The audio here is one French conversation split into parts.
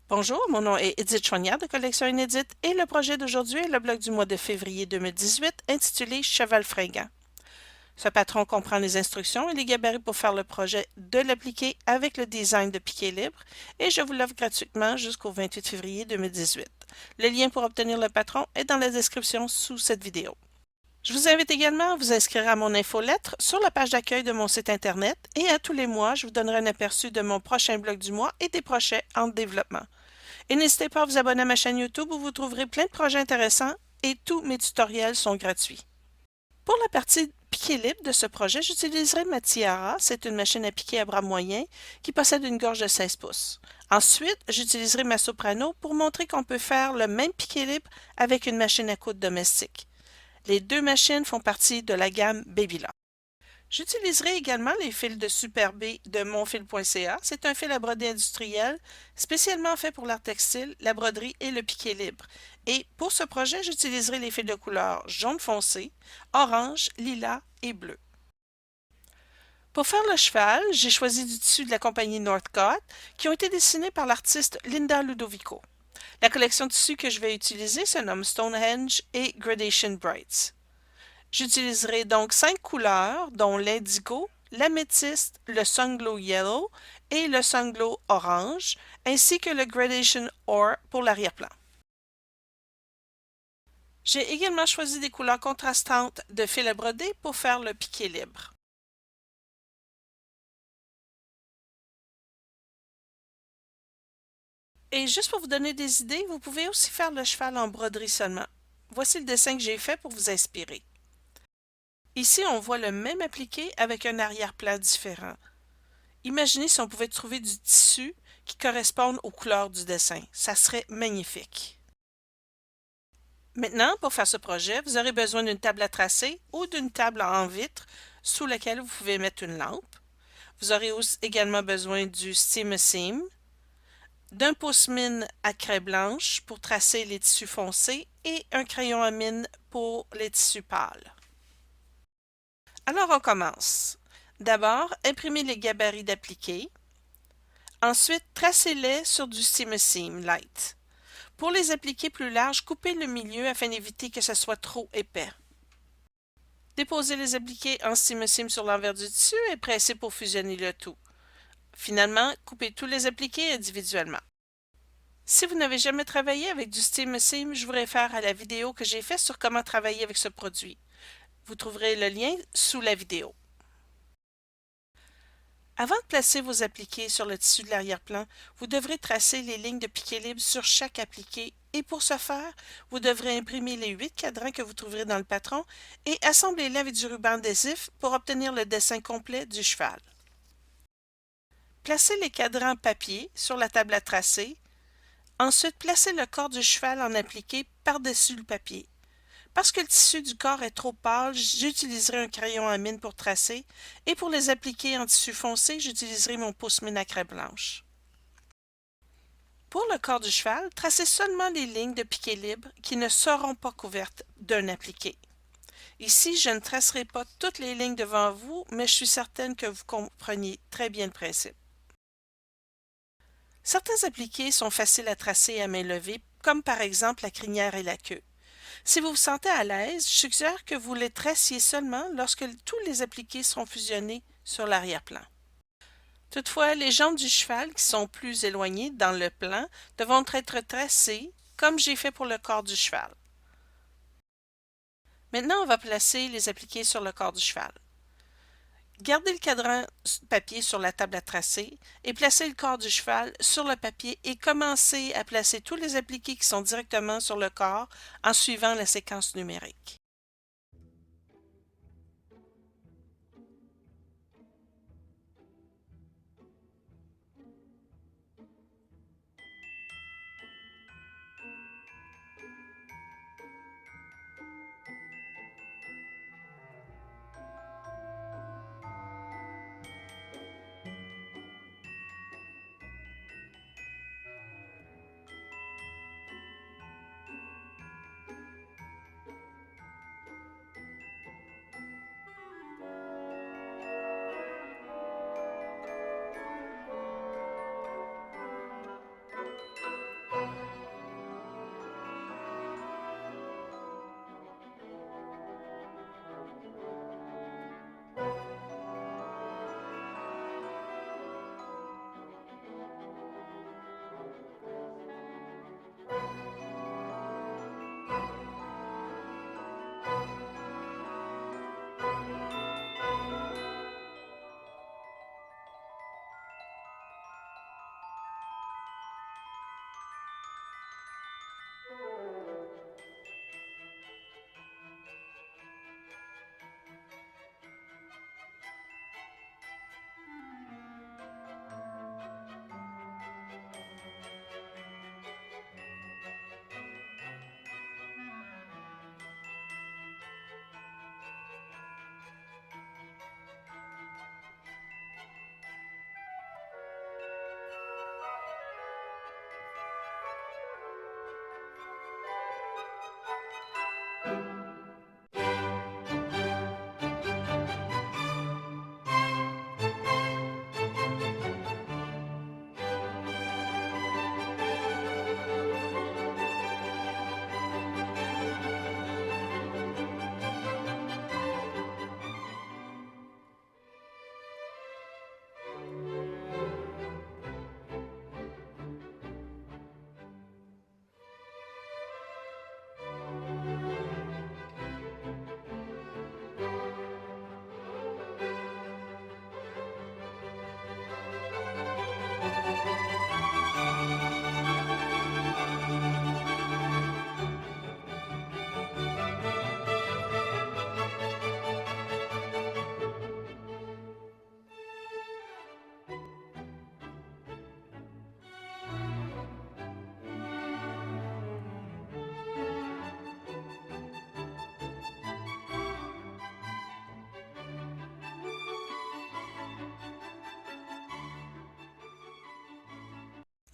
Bonjour, mon nom est Edith Choignard de Collection Inédite et le projet d'aujourd'hui est le blog du mois de février 2018 intitulé Cheval fringant. Ce patron comprend les instructions et les gabarits pour faire le projet de l'appliquer avec le design de piqué libre et je vous l'offre gratuitement jusqu'au 28 février 2018. Le lien pour obtenir le patron est dans la description sous cette vidéo. Je vous invite également à vous inscrire à mon infolettre sur la page d'accueil de mon site internet et à tous les mois, je vous donnerai un aperçu de mon prochain blog du mois et des prochains en développement. Et n'hésitez pas à vous abonner à ma chaîne YouTube où vous trouverez plein de projets intéressants et tous mes tutoriels sont gratuits. Pour la partie piqué libre de ce projet, j'utiliserai ma Tiara. C'est une machine à piquer à bras moyen qui possède une gorge de 16 pouces. Ensuite, j'utiliserai ma Soprano pour montrer qu'on peut faire le même piqué libre avec une machine à coudre domestique. Les deux machines font partie de la gamme Babylock. J'utiliserai également les fils de Super B de monfil.ca. C'est un fil à broder industriel spécialement fait pour l'art textile, la broderie et le piqué libre. Et pour ce projet, j'utiliserai les fils de couleur jaune foncé, orange, lilas et bleu. Pour faire le cheval, j'ai choisi du tissu de la compagnie Northcott qui ont été dessinés par l'artiste Linda Ludovico. La collection de tissus que je vais utiliser se nomme Stonehenge et Gradation Brights. J'utiliserai donc 5 couleurs, dont l'indigo, l'améthyste, le sunglow yellow et le sunglow orange, ainsi que le gradation or pour l'arrière-plan. J'ai également choisi des couleurs contrastantes de fil à broder pour faire le piqué libre. Et juste pour vous donner des idées, vous pouvez aussi faire le cheval en broderie seulement. Voici le dessin que j'ai fait pour vous inspirer. Ici, on voit le même appliqué avec un arrière-plan différent. Imaginez si on pouvait trouver du tissu qui corresponde aux couleurs du dessin. Ça serait magnifique. Maintenant, pour faire ce projet, vous aurez besoin d'une table à tracer ou d'une table en vitre sous laquelle vous pouvez mettre une lampe. Vous aurez également besoin du Steam-A-Seam, d'un pouce-mine à craie blanche pour tracer les tissus foncés et un crayon à mine pour les tissus pâles. Alors on commence. D'abord, imprimez les gabarits d'appliqué. Ensuite, tracez-les sur du Steam-A-Seam light. Pour les appliquer plus larges, coupez le milieu afin d'éviter que ce soit trop épais. Déposez les appliqués en Steam-A-Seam sur l'envers du tissu et pressez pour fusionner le tout. Finalement, coupez tous les appliqués individuellement. Si vous n'avez jamais travaillé avec du Steam-A-Seam, je vous réfère à la vidéo que j'ai faite sur comment travailler avec ce produit. Vous trouverez le lien sous la vidéo. Avant de placer vos appliqués sur le tissu de l'arrière-plan, vous devrez tracer les lignes de piqué libre sur chaque appliqué et pour ce faire, vous devrez imprimer les 8 cadrans que vous trouverez dans le patron et assembler-les avec du ruban adhésif pour obtenir le dessin complet du cheval. Placez les cadrans papier sur la table à tracer. Ensuite, placez le corps du cheval en appliqué par-dessus le papier. Parce que le tissu du corps est trop pâle, j'utiliserai un crayon à mine pour tracer et pour les appliquer en tissu foncé, j'utiliserai mon pouce-mine à craie blanche. Pour le corps du cheval, tracez seulement les lignes de piqué libre qui ne seront pas couvertes d'un appliqué. Ici, je ne tracerai pas toutes les lignes devant vous, mais je suis certaine que vous compreniez très bien le principe. Certains appliqués sont faciles à tracer à main levée, comme par exemple la crinière et la queue. Si vous vous sentez à l'aise, je suggère que vous les traciez seulement lorsque tous les appliqués seront fusionnés sur l'arrière-plan. Toutefois, les jambes du cheval qui sont plus éloignées dans le plan devront être tracées comme j'ai fait pour le corps du cheval. Maintenant, on va placer les appliqués sur le corps du cheval. Gardez le cadran papier sur la table à tracer et placez le corps du cheval sur le papier et commencez à placer tous les appliqués qui sont directement sur le corps en suivant la séquence numérique.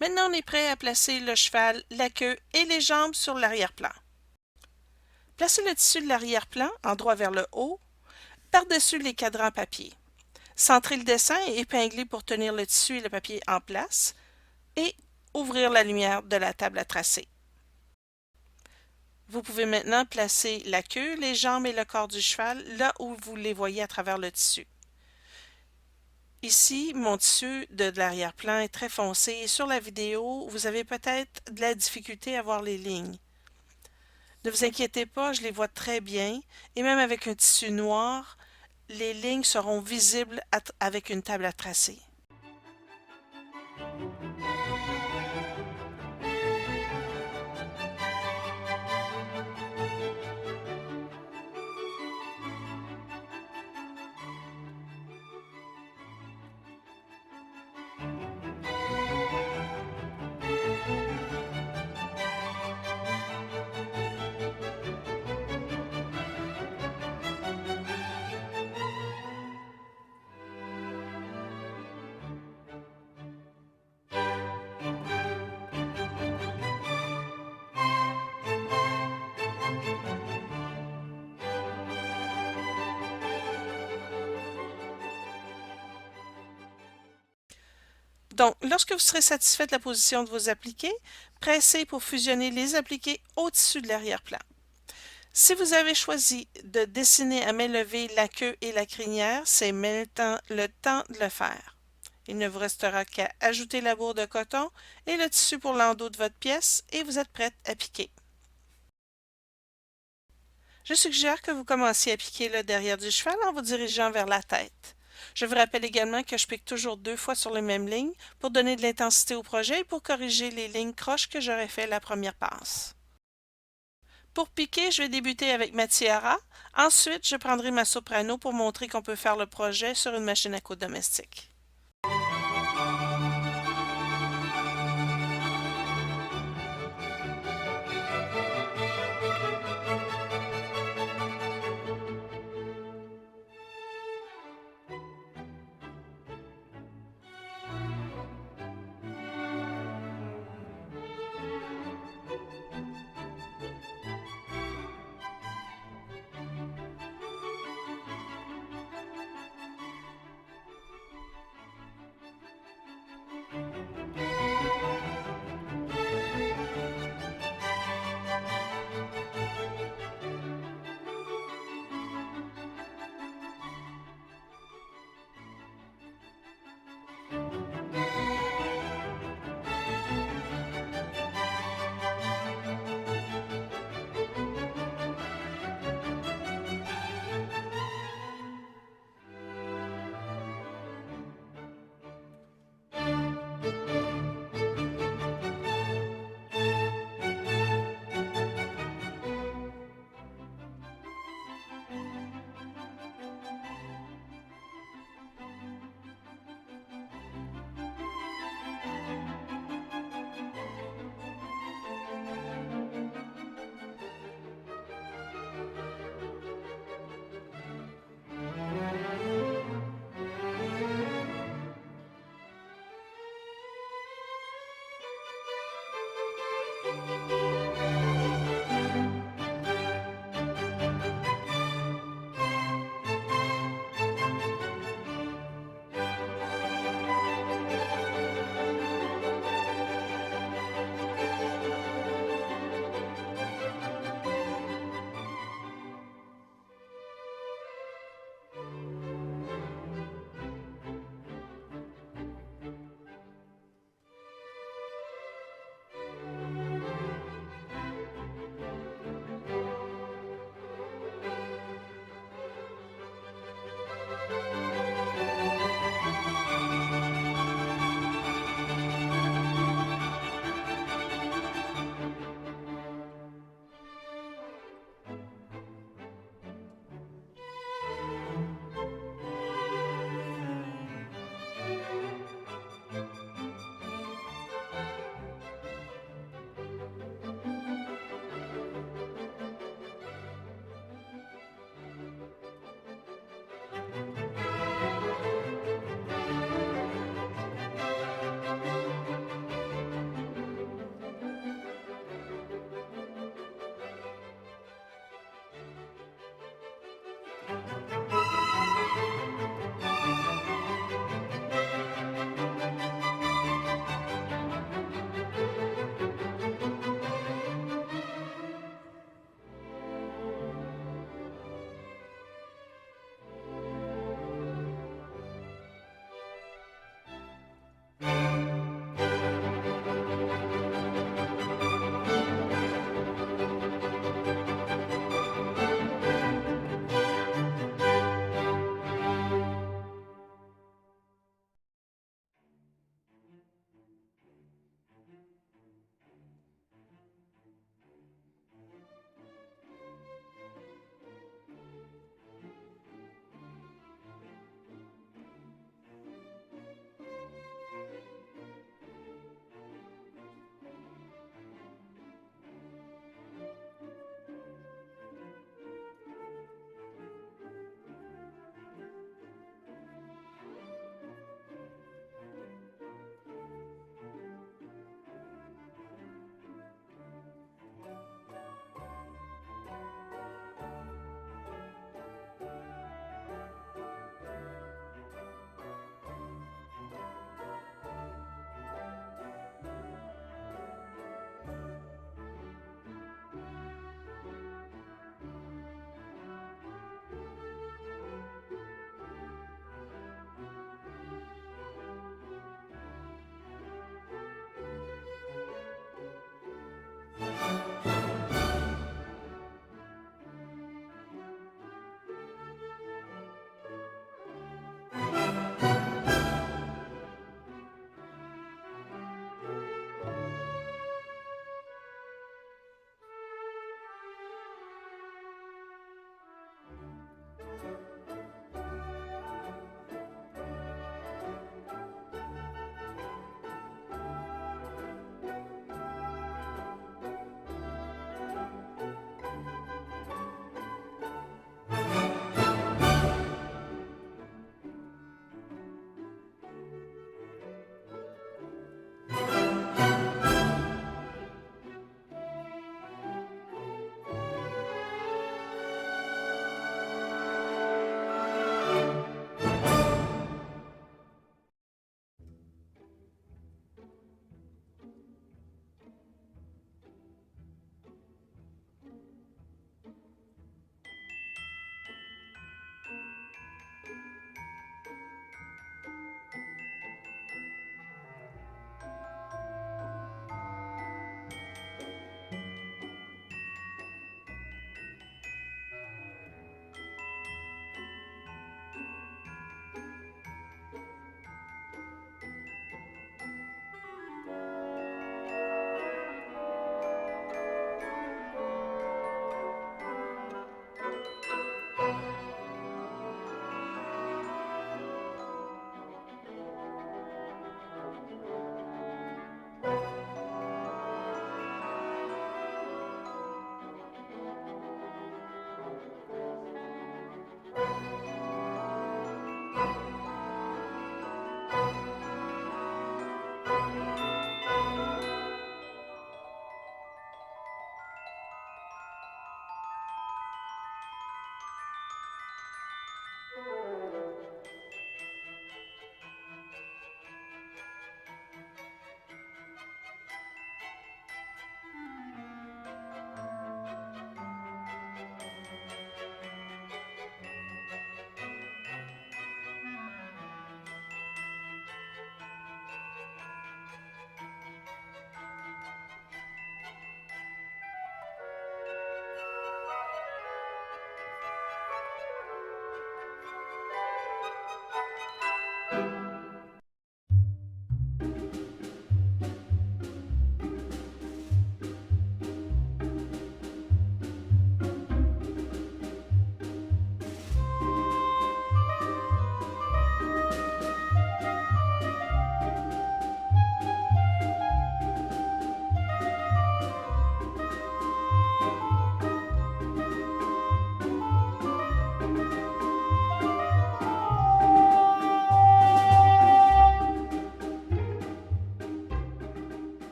Maintenant, on est prêt à placer le cheval, la queue et les jambes sur l'arrière-plan. Placez le tissu de l'arrière-plan, endroit vers le haut, par-dessus les cadrans papier. Centrez le dessin et épinglez pour tenir le tissu et le papier en place et ouvrir la lumière de la table à tracer. Vous pouvez maintenant placer la queue, les jambes et le corps du cheval là où vous les voyez à travers le tissu. Ici, mon tissu de l'arrière-plan est très foncé et sur la vidéo, vous avez peut-être de la difficulté à voir les lignes. Ne vous inquiétez pas, je les vois très bien et même avec un tissu noir, les lignes seront visibles avec une table à tracer. Donc, lorsque vous serez satisfait de la position de vos appliqués, pressez pour fusionner les appliqués au tissu de l'arrière-plan. Si vous avez choisi de dessiner à main levée la queue et la crinière, c'est maintenant le temps de le faire. Il ne vous restera qu'à ajouter la bourre de coton et le tissu pour l'endos de votre pièce et vous êtes prête à piquer. Je suggère que vous commenciez à piquer le derrière du cheval en vous dirigeant vers la tête. Je vous rappelle également que je pique toujours 2 fois sur les mêmes lignes pour donner de l'intensité au projet et pour corriger les lignes croches que j'aurais fait la première passe. Pour piquer, je vais débuter avec ma tiara. Ensuite, je prendrai ma soprano pour montrer qu'on peut faire le projet sur une machine à coudre domestique.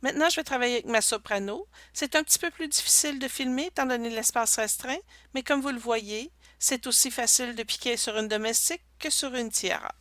Maintenant, je vais travailler avec ma soprano. C'est un petit peu plus difficile de filmer étant donné l'espace restreint, mais comme vous le voyez, c'est aussi facile de piquer sur une domestique que sur une tiara.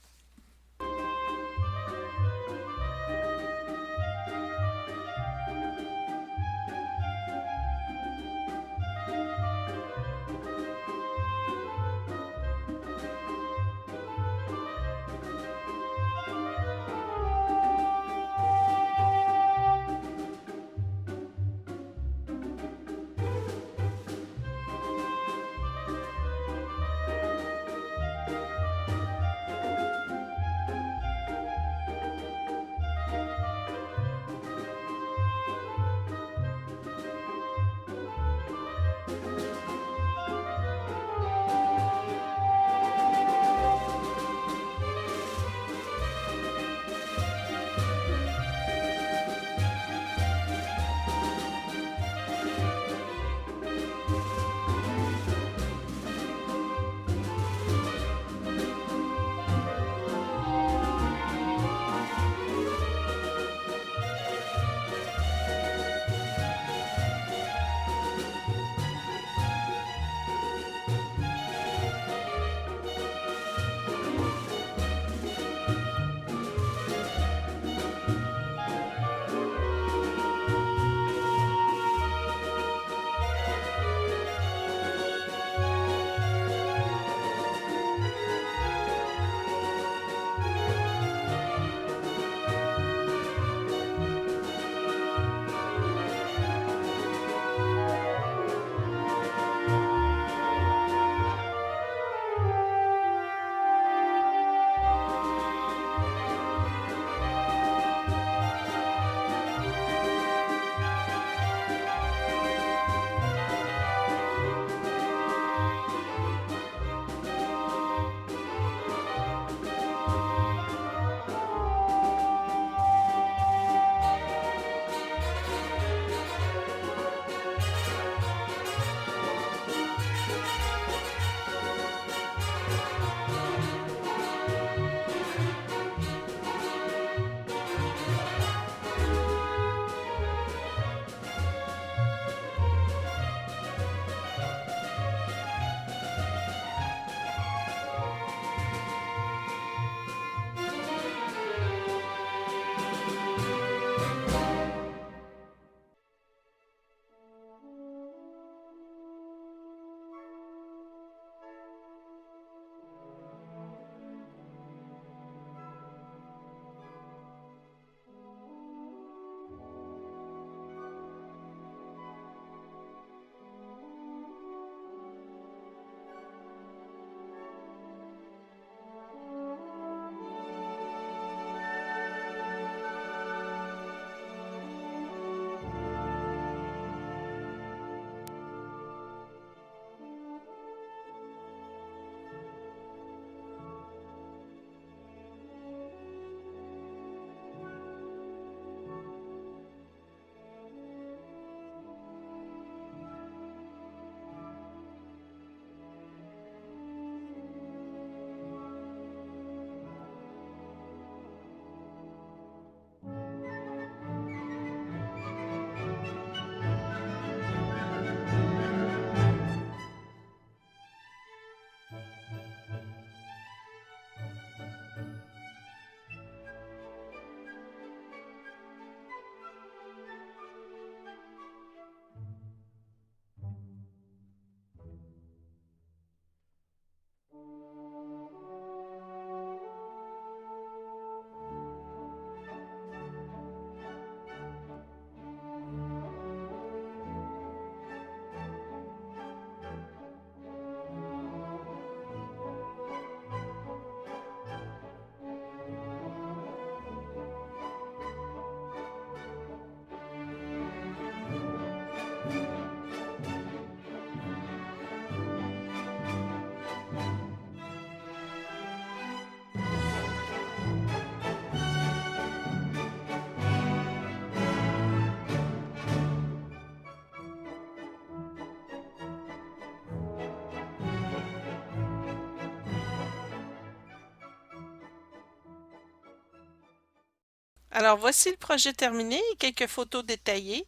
Alors voici le projet terminé et quelques photos détaillées.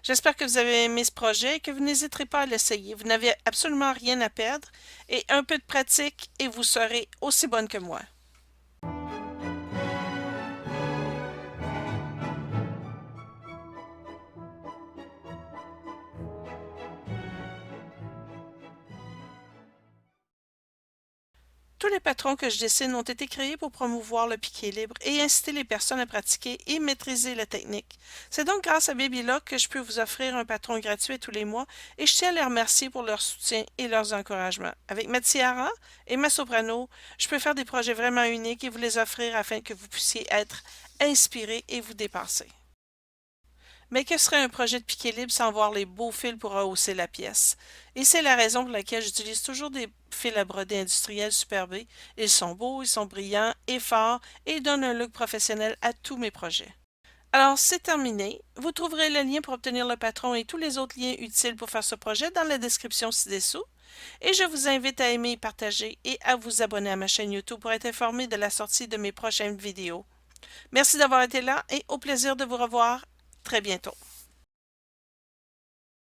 J'espère que vous avez aimé ce projet et que vous n'hésiterez pas à l'essayer. Vous n'avez absolument rien à perdre et un peu de pratique et vous serez aussi bonne que moi. Tous les patrons que je dessine ont été créés pour promouvoir le piqué libre et inciter les personnes à pratiquer et maîtriser la technique. C'est donc grâce à BabyLock que je peux vous offrir un patron gratuit tous les mois et je tiens à les remercier pour leur soutien et leurs encouragements. Avec ma tiara et ma soprano, je peux faire des projets vraiment uniques et vous les offrir afin que vous puissiez être inspiré et vous dépasser. Mais que serait un projet de piqué libre sans voir les beaux fils pour rehausser la pièce? Et c'est la raison pour laquelle j'utilise toujours des fils à broder industriels Super B. Ils sont beaux, ils sont brillants et forts et ils donnent un look professionnel à tous mes projets. Alors, c'est terminé. Vous trouverez le lien pour obtenir le patron et tous les autres liens utiles pour faire ce projet dans la description ci-dessous. Et je vous invite à aimer, partager et à vous abonner à ma chaîne YouTube pour être informé de la sortie de mes prochaines vidéos. Merci d'avoir été là et au plaisir de vous revoir très bientôt.